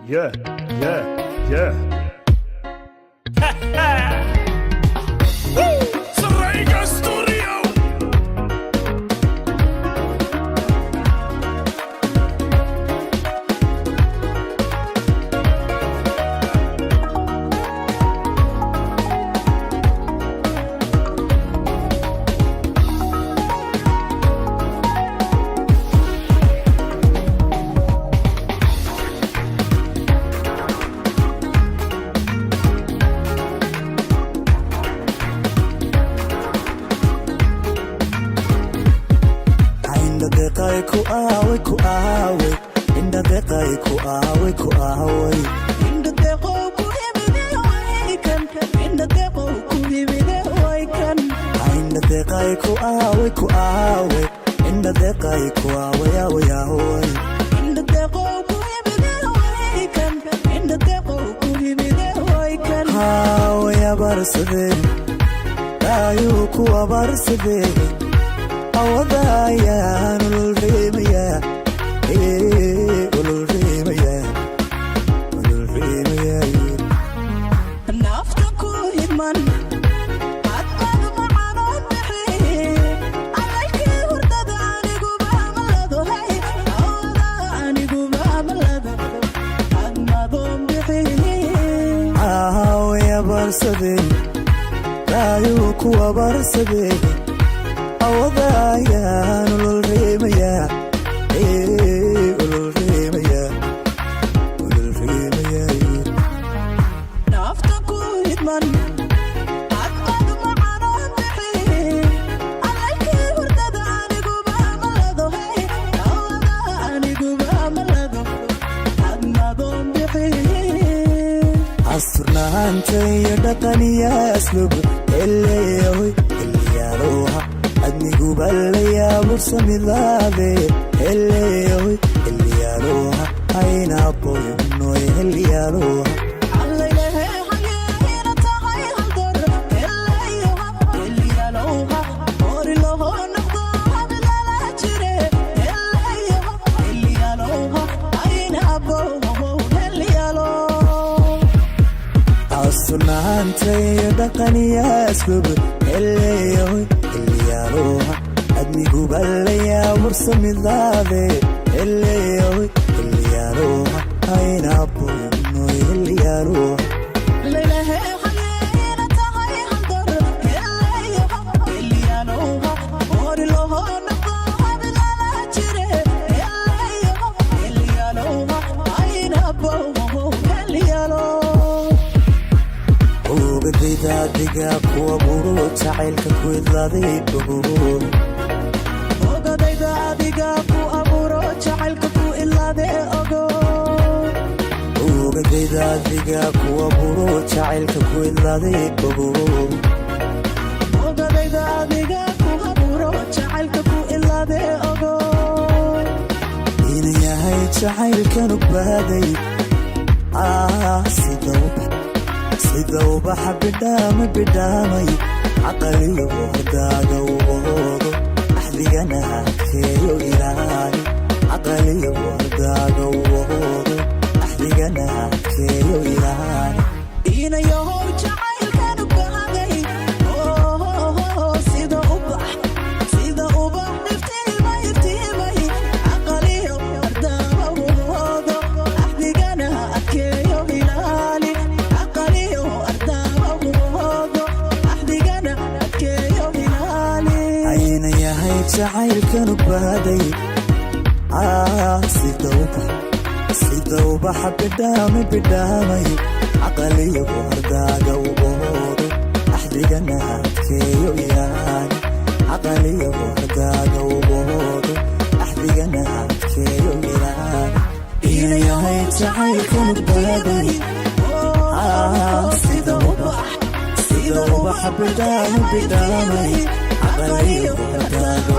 Yeah, yeah, yeah. Saraiga Studio. Inda deqay ku aaway inda deqo ku hibide way kan inda deqo ku hibide way kan inda deqay ku aaway inda deqay ku aaway inda deqo ku hibide way kan inda deqo ku hibide way kan haawaya barsade ayu ku barsade awadayaan ulreemaya ayu kuwa barsade awadayaan ulreemaya asturnaantay dhaqaniya aslub eleeyoy eliyaaroha adnigu balaya bursamidade eleeyoy eliyaaroha ayna boyno eliyaaroha asturnaantay dhaqaniya aslub eleeyoy eliyaaroha adnigu balaya bursamidade eleeyoy eliyaaroha ayna boyno eliyaaroha diga kuwa buru jacaylka ku idlaaday dhugo ogadayda adiga ku aburo jacaylka ku idlaaday ogo ogadayda adiga kuwa buru jacaylka ku idlaaday dhugo ogadayda adiga ku aburo jacaylka ku idlaaday ogo inayahay jacaylkan u baaday sida ubaxa bidhaamay caqaliyo hordaaga uboodo axdigana keeyo ilaali caqaliyo hordaaga uboodo axdigana keeyo ilaali inayahow jacaylkan u baaday sida ubax iftiimay caqaliyo hordaaga uboodo axdigana keeyo ilaali jacaylkan u baaday sida ubaxa bidhaamay caqaliyo hordaaga uboodo axdigana keeyo ilaali caqaliyo hordaaga uboodo axdigana keeyo ilaali inayahay jacaylkan u baaday sida ubaxa bidhaamay caqaliyo hordaaga